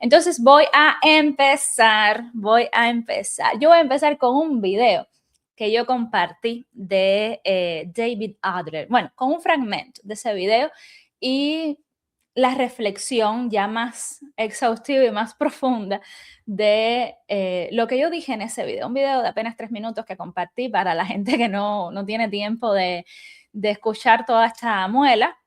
Entonces voy a empezar. Yo voy a empezar con un video que yo compartí de David Adler. Bueno, con un fragmento de ese video y la reflexión ya más exhaustiva y más profunda de lo que yo dije en ese video. Un video de apenas 3 minutos que compartí para la gente que no tiene tiempo de escuchar toda esta muela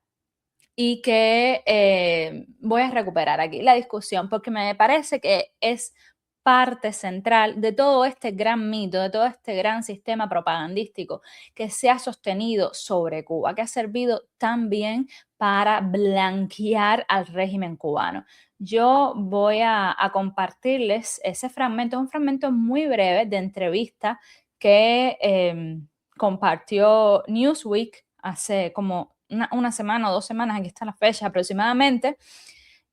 y que voy a recuperar aquí la discusión porque me parece que es parte central de todo este gran mito, de todo este gran sistema propagandístico que se ha sostenido sobre Cuba, que ha servido también para blanquear al régimen cubano. Yo voy a compartirles ese fragmento, es un fragmento muy breve de entrevista que compartió Newsweek hace como una semana o 2 semanas, aquí está la fecha aproximadamente.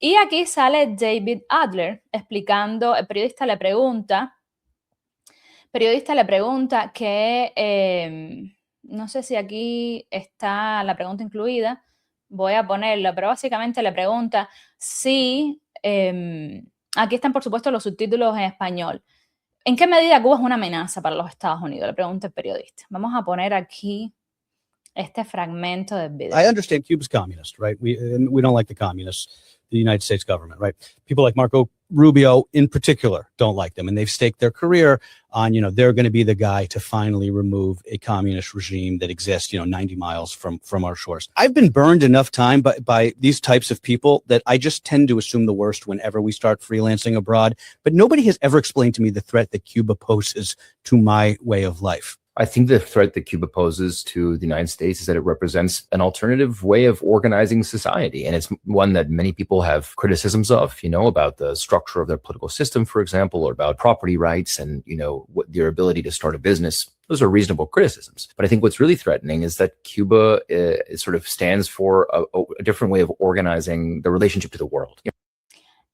Y aquí sale David Adler explicando, el periodista le pregunta que, no sé si aquí está la pregunta incluida, voy a ponerlo, pero básicamente le pregunta si, aquí están por supuesto los subtítulos en español, ¿en qué medida Cuba es una amenaza para los Estados Unidos? Le pregunta el periodista. Vamos a poner aquí este fragmento del video. I understand Cuba's communist, right? We don't like the communists, the United States government, right? People like Marco Rubio in particular don't like them, and they've staked their career on, they're going to be the guy to finally remove a communist regime that exists, 90 miles from our shores. I've been burned enough time by these types of people that I just tend to assume the worst whenever we start freelancing abroad, but nobody has ever explained to me the threat that Cuba poses to my way of life. I think the threat that Cuba poses to the United States is that it represents an alternative way of organizing society. And it's one that many people have criticisms of, about the structure of their political system, for example, or about property rights and, their ability to start a business. Those are reasonable criticisms. But I think what's really threatening is that Cuba sort of stands for a different way of organizing the relationship to the world.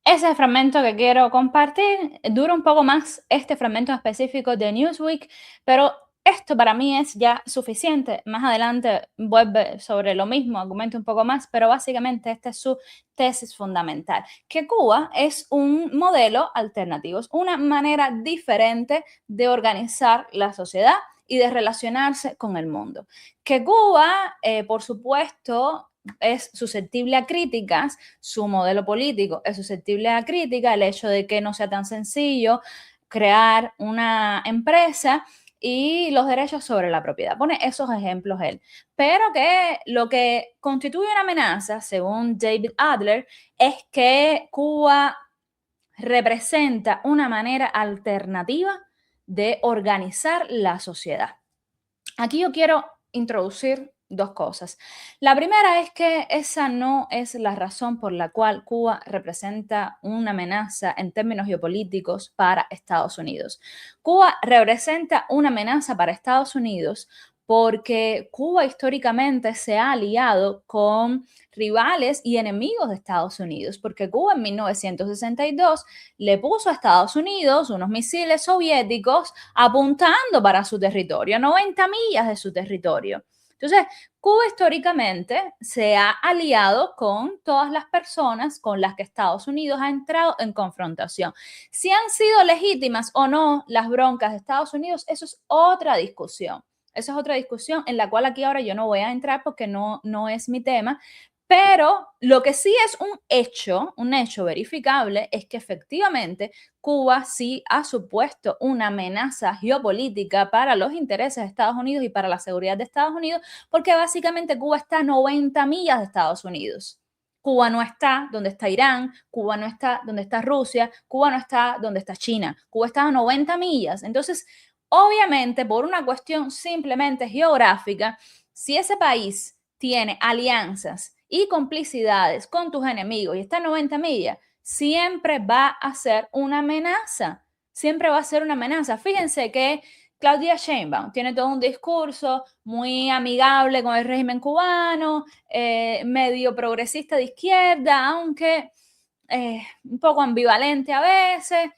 Ese fragmento que quiero compartir dura un poco más, este fragmento específico de Newsweek, pero esto para mí es ya suficiente. Más adelante vuelve sobre lo mismo, argumenta un poco más, pero básicamente esta es su tesis fundamental, que Cuba es un modelo alternativo, es una manera diferente de organizar la sociedad y de relacionarse con el mundo. Que Cuba, por supuesto, es susceptible a críticas, su modelo político es susceptible a críticas, el hecho de que no sea tan sencillo crear una empresa y los derechos sobre la propiedad. Pone esos ejemplos él. Pero que lo que constituye una amenaza, según David Adler, es que Cuba representa una manera alternativa de organizar la sociedad. Aquí yo quiero introducir 2 cosas. La primera es que esa no es la razón por la cual Cuba representa una amenaza en términos geopolíticos para Estados Unidos. Cuba representa una amenaza para Estados Unidos porque Cuba históricamente se ha aliado con rivales y enemigos de Estados Unidos, porque Cuba en 1962 le puso a Estados Unidos unos misiles soviéticos apuntando para su territorio, 90 millas de su territorio. Entonces, Cuba históricamente se ha aliado con todas las personas con las que Estados Unidos ha entrado en confrontación. Si han sido legítimas o no las broncas de Estados Unidos, eso es otra discusión. Esa es otra discusión en la cual aquí ahora yo no voy a entrar porque no es mi tema. Pero lo que sí es un hecho verificable, es que efectivamente Cuba sí ha supuesto una amenaza geopolítica para los intereses de Estados Unidos y para la seguridad de Estados Unidos, porque básicamente Cuba está a 90 millas de Estados Unidos. Cuba no está donde está Irán, Cuba no está donde está Rusia, Cuba no está donde está China, Cuba está a 90 millas. Entonces, obviamente, por una cuestión simplemente geográfica, si ese país tiene alianzas y complicidades con tus enemigos y está a 90 millas, siempre va a ser una amenaza. Siempre va a ser una amenaza. Fíjense que Claudia Sheinbaum tiene todo un discurso muy amigable con el régimen cubano, medio progresista de izquierda, aunque un poco ambivalente a veces,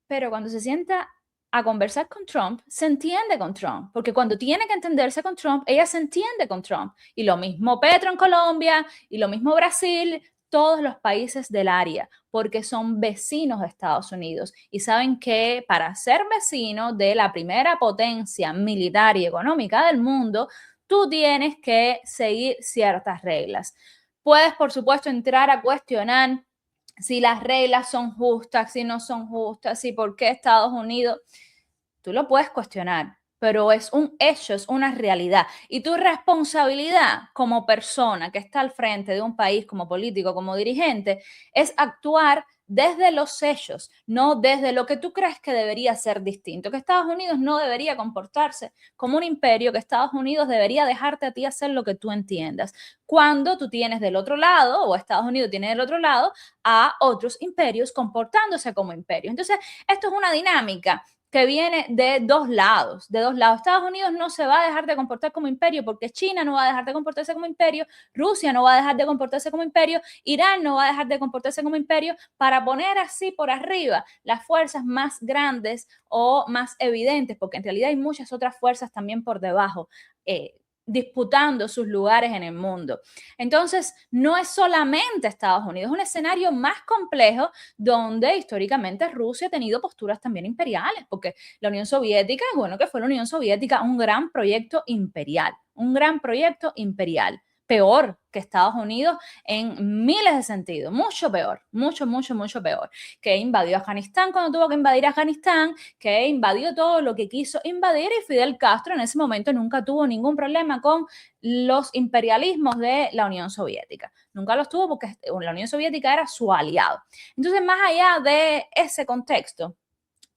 pero cuando se sienta a conversar con Trump, se entiende con Trump, porque cuando tiene que entenderse con Trump, ella se entiende con Trump. Y lo mismo Petro en Colombia, y lo mismo Brasil, todos los países del área, porque son vecinos de Estados Unidos y saben que para ser vecino de la primera potencia militar y económica del mundo, tú tienes que seguir ciertas reglas. Puedes, por supuesto, entrar a cuestionar si las reglas son justas, si no son justas, si por qué Estados Unidos. Tú lo puedes cuestionar, pero es un hecho, es una realidad. Y tu responsabilidad como persona que está al frente de un país, como político, como dirigente, es actuar desde los hechos, no desde lo que tú crees que debería ser distinto, que Estados Unidos no debería comportarse como un imperio, que Estados Unidos debería dejarte a ti hacer lo que tú entiendas, cuando tú tienes del otro lado, o Estados Unidos tiene del otro lado, a otros imperios comportándose como imperios. Entonces, esto es una dinámica que viene de dos lados, de dos lados. Estados Unidos no se va a dejar de comportar como imperio porque China no va a dejar de comportarse como imperio, Rusia no va a dejar de comportarse como imperio, Irán no va a dejar de comportarse como imperio, para poner así por arriba las fuerzas más grandes o más evidentes, porque en realidad hay muchas otras fuerzas también por debajo, disputando sus lugares en el mundo. Entonces, no es solamente Estados Unidos, es un escenario más complejo donde históricamente Rusia ha tenido posturas también imperiales, porque la Unión Soviética, bueno, que fue la Unión Soviética, un gran proyecto imperial, peor que Estados Unidos en miles de sentidos, mucho peor, mucho peor, que invadió Afganistán cuando tuvo que invadir Afganistán, que invadió todo lo que quiso invadir, y Fidel Castro en ese momento nunca tuvo ningún problema con los imperialismos de la Unión Soviética. Nunca los tuvo porque la Unión Soviética era su aliado. Entonces, más allá de ese contexto,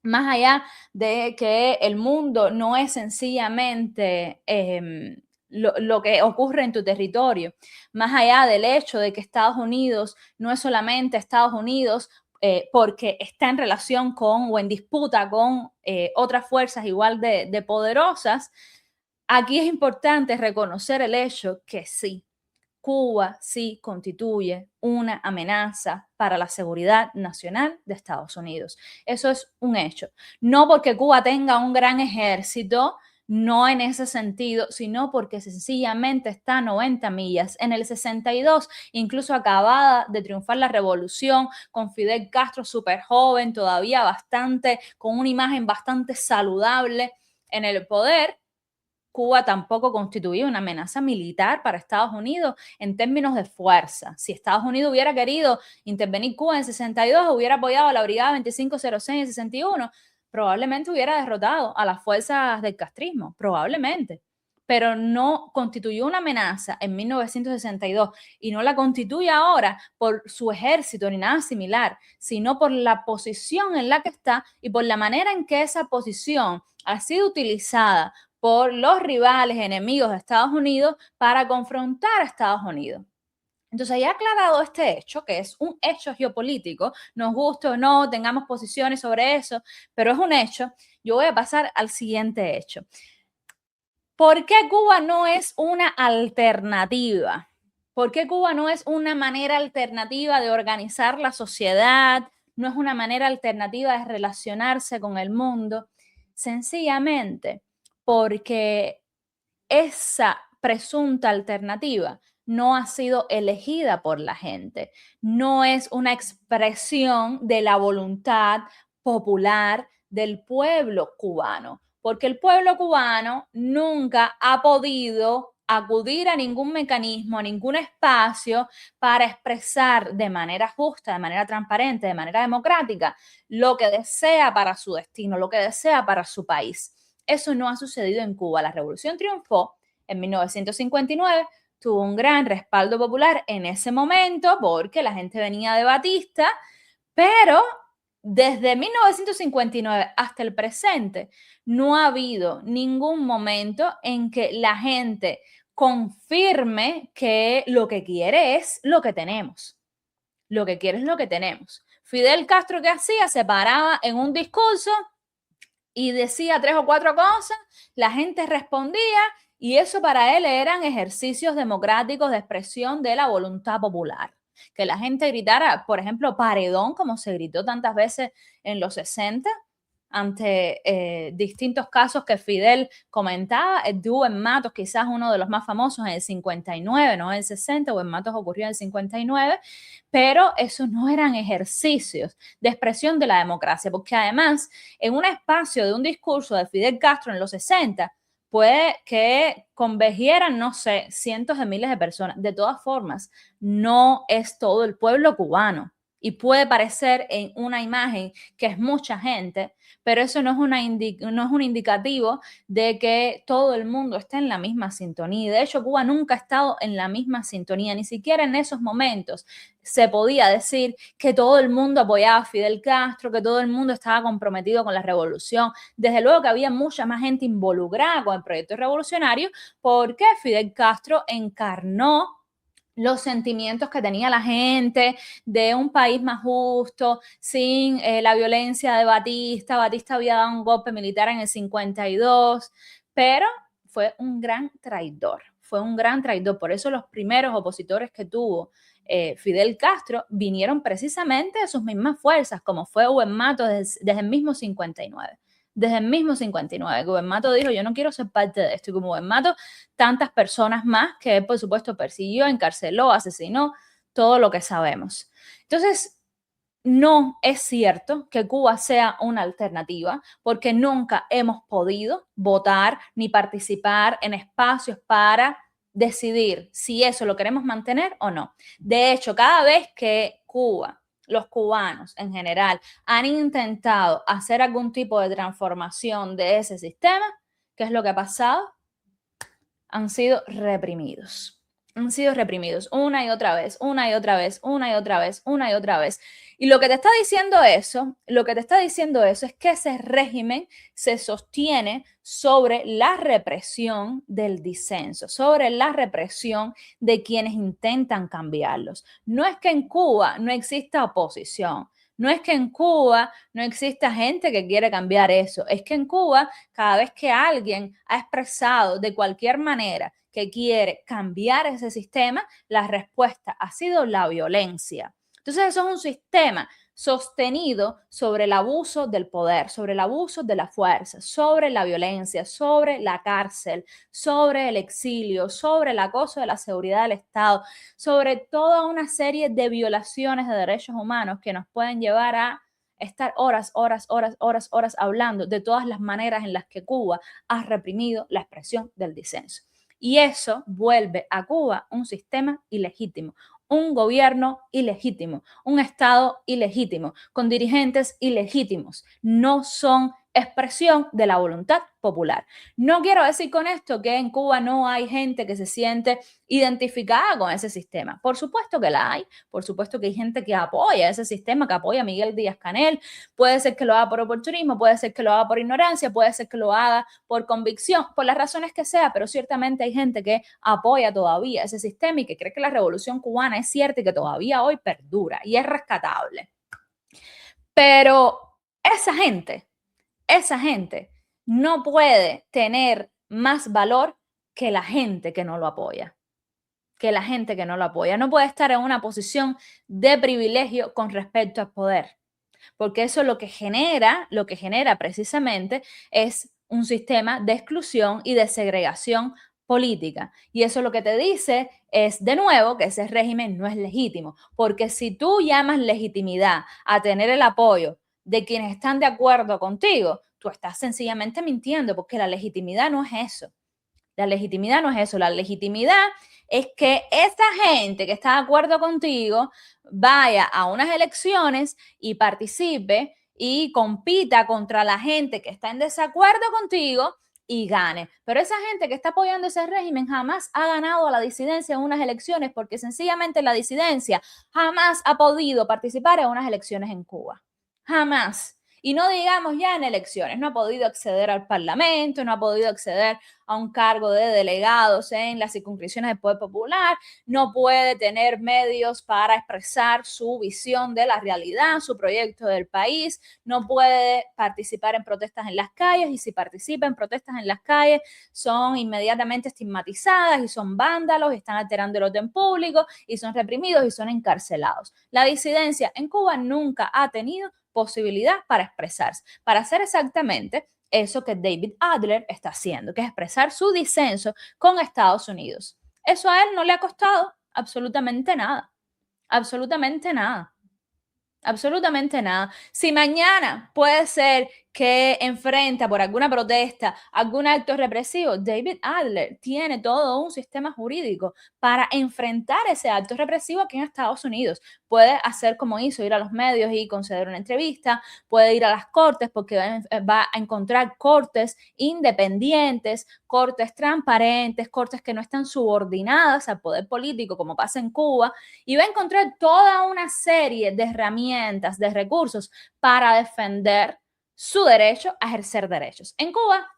más allá de que el mundo no es sencillamente lo que ocurre en tu territorio, más allá del hecho de que Estados Unidos no es solamente Estados Unidos porque está en relación con o en disputa con otras fuerzas igual de poderosas, aquí es importante reconocer el hecho que sí, Cuba sí constituye una amenaza para la seguridad nacional de Estados Unidos. Eso es un hecho. No porque Cuba tenga un gran ejército, no en ese sentido, sino porque sencillamente está a 90 millas. En el 62, incluso acabada de triunfar la revolución, con Fidel Castro súper joven, todavía bastante, con una imagen bastante saludable en el poder, Cuba tampoco constituía una amenaza militar para Estados Unidos en términos de fuerza. Si Estados Unidos hubiera querido intervenir Cuba en el 62, hubiera apoyado a la Brigada 2506 en el 61, probablemente hubiera derrotado a las fuerzas del castrismo, probablemente. Pero no constituyó una amenaza en 1962 y no la constituye ahora por su ejército ni nada similar, sino por la posición en la que está y por la manera en que esa posición ha sido utilizada por los rivales enemigos de Estados Unidos para confrontar a Estados Unidos. Entonces, ya aclarado este hecho, que es un hecho geopolítico, nos guste o no, tengamos posiciones sobre eso, pero es un hecho, yo voy a pasar al siguiente hecho. ¿Por qué Cuba no es una alternativa? ¿Por qué Cuba no es una manera alternativa de organizar la sociedad? No es una manera alternativa de relacionarse con el mundo. Sencillamente porque esa presunta alternativa no ha sido elegida por la gente, no es una expresión de la voluntad popular del pueblo cubano, porque el pueblo cubano nunca ha podido acudir a ningún mecanismo, a ningún espacio para expresar de manera justa, de manera transparente, de manera democrática, lo que desea para su destino, lo que desea para su país. Eso no ha sucedido en Cuba. La revolución triunfó en 1959, tuvo un gran respaldo popular en ese momento porque la gente venía de Batista, pero desde 1959 hasta el presente no ha habido ningún momento en que la gente confirme que lo que quiere es lo que tenemos. Lo que quiere es lo que tenemos. Fidel Castro, ¿qué hacía? Se paraba en un discurso y decía 3 o 4 cosas, la gente respondía y eso para él eran ejercicios democráticos de expresión de la voluntad popular. Que la gente gritara, por ejemplo, paredón, como se gritó tantas veces en los 60, ante distintos casos que Fidel comentaba. El de Rubén Matos, quizás uno de los más famosos en el 59, no en el 60, Rubén Matos ocurrió en el 59, pero esos no eran ejercicios de expresión de la democracia, porque además en un espacio de un discurso de Fidel Castro en los 60, puede que convergieran, no sé, cientos de miles de personas. De todas formas, no es todo el pueblo cubano. Y puede parecer en una imagen que es mucha gente, pero eso no es un indicativo de que todo el mundo esté en la misma sintonía. De hecho, Cuba nunca ha estado en la misma sintonía, ni siquiera en esos momentos se podía decir que todo el mundo apoyaba a Fidel Castro, que todo el mundo estaba comprometido con la revolución. Desde luego que había mucha más gente involucrada con el proyecto revolucionario, porque Fidel Castro encarnó los sentimientos que tenía la gente de un país más justo, sin la violencia de Batista. Batista había dado un golpe militar en el 52, pero fue un gran traidor. Fue un gran traidor. Por eso los primeros opositores que tuvo Fidel Castro vinieron precisamente de sus mismas fuerzas, como fue Rubén Matos desde el mismo 59. Desde el mismo 59, Rubén Matos dijo, yo no quiero ser parte de esto. Y como Rubén Matos, tantas personas más que él, por supuesto, persiguió, encarceló, asesinó, todo lo que sabemos. Entonces, no es cierto que Cuba sea una alternativa, porque nunca hemos podido votar ni participar en espacios para decidir si eso lo queremos mantener o no. De hecho, cada vez que Cuba, los cubanos en general, han intentado hacer algún tipo de transformación de ese sistema, ¿qué es lo que ha pasado? Han sido reprimidos. Han sido reprimidos una y otra vez, una y otra vez, una y otra vez, una y otra vez. Y lo que te está diciendo eso, es que ese régimen se sostiene sobre la represión del disenso, sobre la represión de quienes intentan cambiarlos. No es que en Cuba no exista oposición, no es que en Cuba no exista gente que quiere cambiar eso, es que en Cuba cada vez que alguien ha expresado de cualquier manera que quiere cambiar ese sistema, la respuesta ha sido la violencia. Entonces eso es un sistema sostenido sobre el abuso del poder, sobre el abuso de la fuerza, sobre la violencia, sobre la cárcel, sobre el exilio, sobre el acoso de la seguridad del Estado, sobre toda una serie de violaciones de derechos humanos que nos pueden llevar a estar horas hablando de todas las maneras en las que Cuba ha reprimido la expresión del disenso. Y eso vuelve a Cuba un sistema ilegítimo, un gobierno ilegítimo, un Estado ilegítimo, con dirigentes ilegítimos. No son expresión de la voluntad popular. No quiero decir con esto que en Cuba no hay gente que se siente identificada con ese sistema. Por supuesto que la hay, por supuesto que hay gente que apoya ese sistema, que apoya a Miguel Díaz-Canel. Puede ser que lo haga por oportunismo, puede ser que lo haga por ignorancia, puede ser que lo haga por convicción, por las razones que sea, pero ciertamente hay gente que apoya todavía ese sistema y que cree que la revolución cubana es cierta y que todavía hoy perdura y es rescatable. Pero esa gente no puede tener más valor que la gente que no lo apoya. No puede estar en una posición de privilegio con respecto al poder. Porque eso lo que genera precisamente es un sistema de exclusión y de segregación política. Y eso lo que te dice es, de nuevo, que ese régimen no es legítimo. Porque si tú llamas legitimidad a tener el apoyo de quienes están de acuerdo contigo, tú estás sencillamente mintiendo, porque la legitimidad no es eso. La legitimidad no es eso. La legitimidad es que esa gente que está de acuerdo contigo vaya a unas elecciones y participe y compita contra la gente que está en desacuerdo contigo y gane. Pero esa gente que está apoyando ese régimen jamás ha ganado a la disidencia en unas elecciones, porque sencillamente la disidencia jamás ha podido participar en unas elecciones en Cuba. Jamás. Y no digamos ya en elecciones, no ha podido acceder al Parlamento, no ha podido acceder a un cargo de delegados en las circunscripciones del Poder Popular, no puede tener medios para expresar su visión de la realidad, su proyecto del país, no puede participar en protestas en las calles, y si participa en protestas en las calles son inmediatamente estigmatizadas y son vándalos, y están alterando el orden público y son reprimidos y son encarcelados. La disidencia en Cuba nunca ha tenido posibilidad para expresarse, para hacer exactamente eso que David Adler está haciendo, que es expresar su disenso con Estados Unidos. Eso a él no le ha costado absolutamente nada, absolutamente nada. Absolutamente nada. Si mañana puede ser que enfrenta por alguna protesta, algún acto represivo, David Adler tiene todo un sistema jurídico para enfrentar ese acto represivo aquí en Estados Unidos. Puede hacer como hizo, ir a los medios y conceder una entrevista, puede ir a las cortes porque va a encontrar cortes independientes, cortes transparentes, cortes que no están subordinadas al poder político como pasa en Cuba, y va a encontrar toda una serie de herramientas, de recursos para defender su derecho a ejercer derechos. En Cuba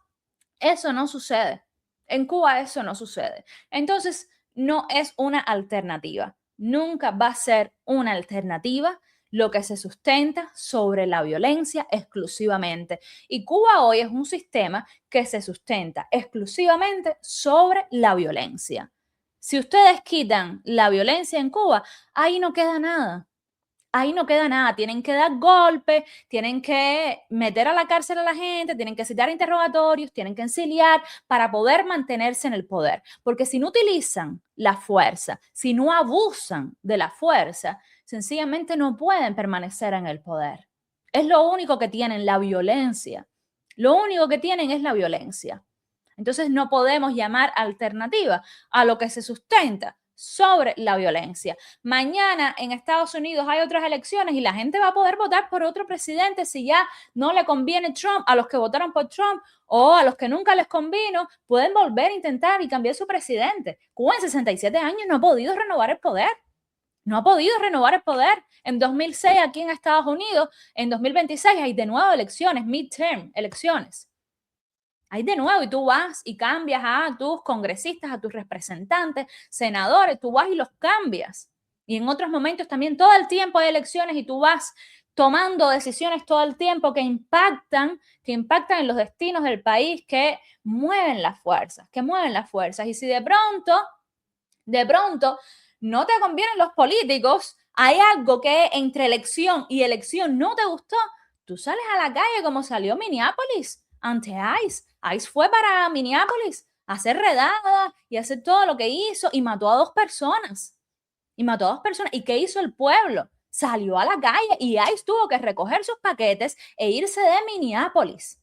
eso no sucede. En Cuba eso no sucede. Entonces, no es una alternativa. Nunca va a ser una alternativa lo que se sustenta sobre la violencia exclusivamente. Y Cuba hoy es un sistema que se sustenta exclusivamente sobre la violencia. Si ustedes quitan la violencia en Cuba, ahí no queda nada. Ahí no queda nada, tienen que dar golpes, tienen que meter a la cárcel a la gente, tienen que citar interrogatorios, tienen que exiliar para poder mantenerse en el poder. Porque si no utilizan la fuerza, si no abusan de la fuerza, sencillamente no pueden permanecer en el poder. Es lo único que tienen, la violencia. Lo único que tienen es la violencia. Entonces no podemos llamar alternativa a lo que se sustenta sobre la violencia. Mañana en Estados Unidos hay otras elecciones y la gente va a poder votar por otro presidente si ya no le conviene Trump. A los que votaron por Trump o a los que nunca les convino, pueden volver a intentar y cambiar su presidente. Cuba en 67 años no ha podido renovar el poder. No ha podido renovar el poder. En 2006 aquí en Estados Unidos, en 2026 hay de nuevo elecciones, midterm, elecciones. Hay de nuevo y tú vas y cambias a tus congresistas, a tus representantes, senadores, tú vas y los cambias. Y en otros momentos también todo el tiempo hay elecciones y tú vas tomando decisiones todo el tiempo que impactan en los destinos del país, que mueven las fuerzas, Y si de pronto no te convienen los políticos, hay algo que entre elección y elección no te gustó, tú sales a la calle como salió Minneapolis ante ICE. ICE fue para Minneapolis a hacer redadas y hacer todo lo que hizo y mató a 2 personas. ¿Y qué hizo el pueblo? Salió a la calle y ICE tuvo que recoger sus paquetes e irse de Minneapolis.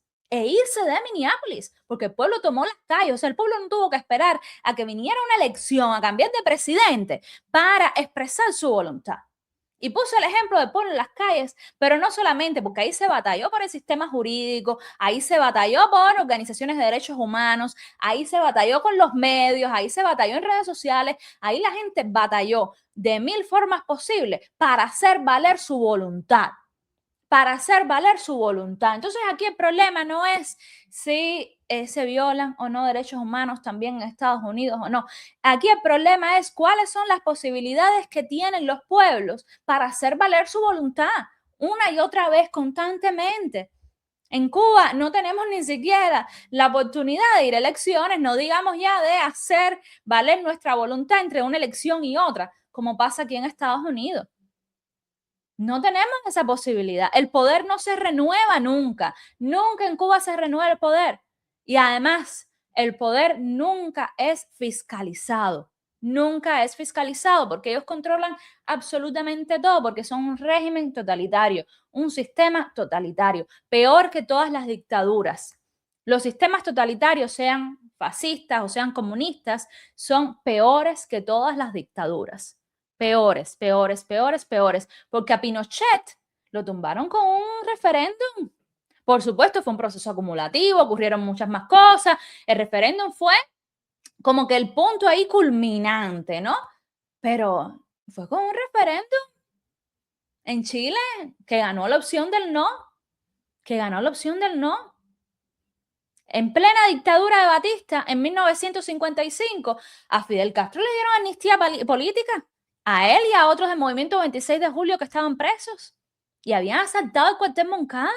Porque el pueblo tomó las calles. O sea, el pueblo no tuvo que esperar a que viniera una elección, a cambiar de presidente para expresar su voluntad. Y puse el ejemplo del pueblo en las calles, pero no solamente, porque ahí se batalló por el sistema jurídico, ahí se batalló por organizaciones de derechos humanos, ahí se batalló con los medios, ahí se batalló en redes sociales, ahí la gente batalló de 1000 formas posibles para hacer valer su voluntad. Entonces aquí el problema no es si se violan o no derechos humanos también en Estados Unidos o no. Aquí el problema es cuáles son las posibilidades que tienen los pueblos para hacer valer su voluntad una y otra vez constantemente. En Cuba no tenemos ni siquiera la oportunidad de ir a elecciones, no digamos ya de hacer valer nuestra voluntad entre una elección y otra, como pasa aquí en Estados Unidos. No tenemos esa posibilidad. El poder no se renueva nunca. Nunca en Cuba se renueva el poder. Y además, el poder nunca es fiscalizado. Porque ellos controlan absolutamente todo, porque son un régimen totalitario, un sistema totalitario, peor que todas las dictaduras. Los sistemas totalitarios, sean fascistas o sean comunistas, son peores que todas las dictaduras. Peores, porque a Pinochet lo tumbaron con un referéndum. Por supuesto, fue un proceso acumulativo, ocurrieron muchas más cosas. El referéndum fue como que el punto ahí culminante, ¿no? Pero fue con un referéndum en Chile que ganó la opción del no. En plena dictadura de Batista, en 1955, a Fidel Castro le dieron amnistía política. A él y a otros del movimiento 26 de julio que estaban presos. Y habían asaltado el cuartel Moncada.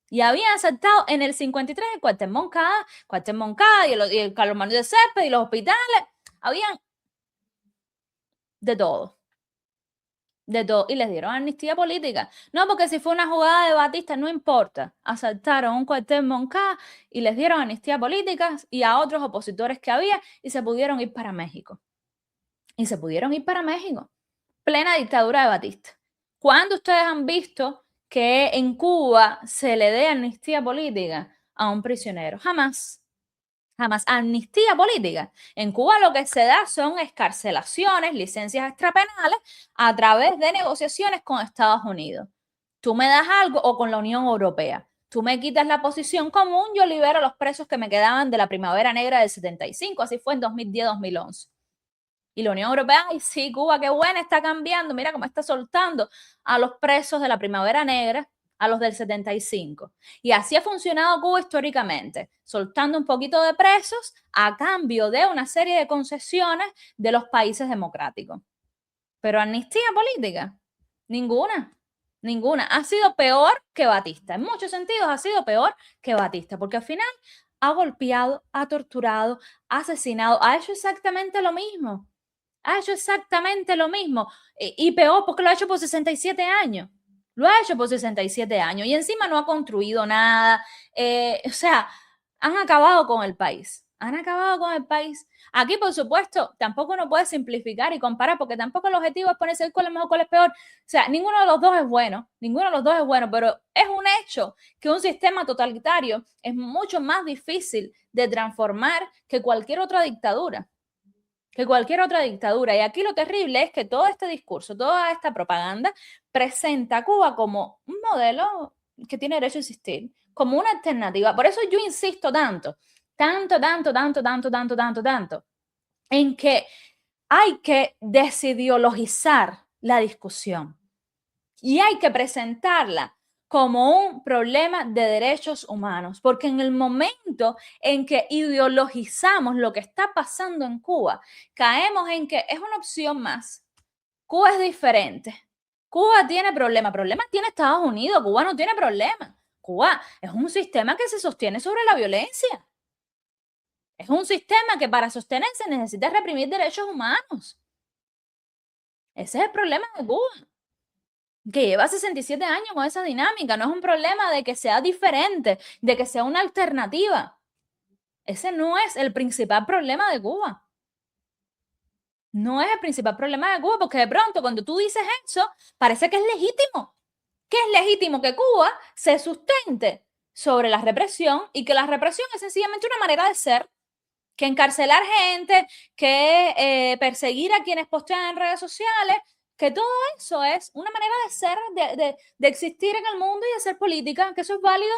Y habían asaltado en el 53 el cuartel Moncada y el Carlos Manuel de Céspedes y los hospitales. Habían de todo. de todo, y les dieron amnistía política. No, porque si fue una jugada de Batista, no importa. Asaltaron un cuartel en Moncada y les dieron amnistía política y a otros opositores que había y se pudieron ir para México. Y se pudieron ir para México. Plena dictadura de Batista. ¿Cuándo ustedes han visto que en Cuba se le dé amnistía política a un prisionero? Jamás. Jamás. Amnistía política. En Cuba lo que se da son excarcelaciones, licencias extrapenales a través de negociaciones con Estados Unidos. Tú me das algo o con la Unión Europea. Tú me quitas la posición común, yo libero a los presos que me quedaban de la Primavera Negra del 75. Así fue en 2010-2011. Y la Unión Europea, ay sí, Cuba, qué buena, está cambiando, mira cómo está soltando a los presos de la Primavera Negra, a los del 75. Y así ha funcionado Cuba históricamente, soltando un poquito de presos a cambio de una serie de concesiones de los países democráticos. Pero amnistía política, ninguna. Ninguna. Ha sido peor que Batista. En muchos sentidos ha sido peor que Batista, porque al final ha golpeado, ha torturado, ha asesinado, ha hecho exactamente lo mismo. Ha hecho exactamente lo mismo. Y peor porque lo ha hecho por 67 años. Lo ha hecho por 67 años y encima no ha construido nada. O sea, han acabado con el país. Han acabado con el país. Aquí, por supuesto, tampoco uno puede simplificar y comparar porque tampoco el objetivo es ponerse cuál es mejor, cuál es peor. O sea, ninguno de los dos es bueno. Ninguno de los dos es bueno, pero es un hecho que un sistema totalitario es mucho más difícil de transformar que cualquier otra dictadura. Que cualquier otra dictadura. Y aquí lo terrible es que todo este discurso, toda esta propaganda presenta a Cuba como un modelo que tiene derecho a existir, como una alternativa. Por eso yo insisto tanto, en que hay que desideologizar la discusión y hay que presentarla como un problema de derechos humanos, porque en el momento en que ideologizamos lo que está pasando en Cuba, caemos en que es una opción más. Cuba es diferente. Cuba tiene problemas tiene Estados Unidos, Cuba no tiene problemas. Cuba es un sistema que se sostiene sobre la violencia. Es un sistema que para sostenerse necesita reprimir derechos humanos. Ese es el problema de Cuba, que lleva 67 años con esa dinámica. No es un problema de que sea diferente, de que sea una alternativa. Ese no es el principal problema de Cuba. No es el principal problema de Cuba, porque de pronto cuando tú dices eso, parece que es legítimo. Que es legítimo que Cuba se sustente sobre la represión y que la represión es sencillamente una manera de ser, que encarcelar gente, que perseguir a quienes postean en redes sociales, que todo eso es una manera de ser, de existir en el mundo y de hacer política, que eso es válido,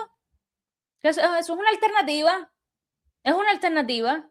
que eso es una alternativa, es una alternativa.